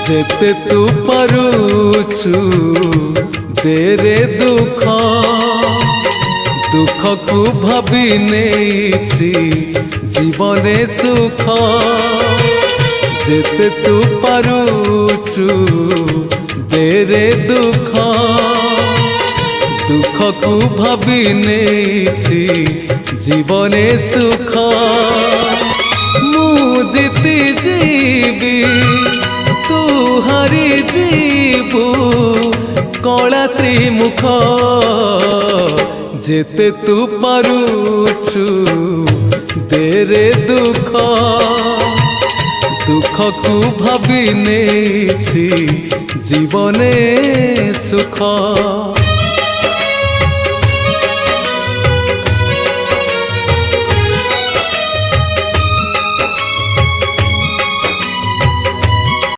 जेते तू पारुचु देरे दुख दुख को भाभी नेछि जीवने सुख जेते तू पारुचु देरे दुख दुख को भाभी नेछि जीवने सुख मु जीती जीवी तू हारी जीवु कला श्रीमुख जेते तू पारुचु देरे दुख दुख को भाभी नेछि जीवने सुख।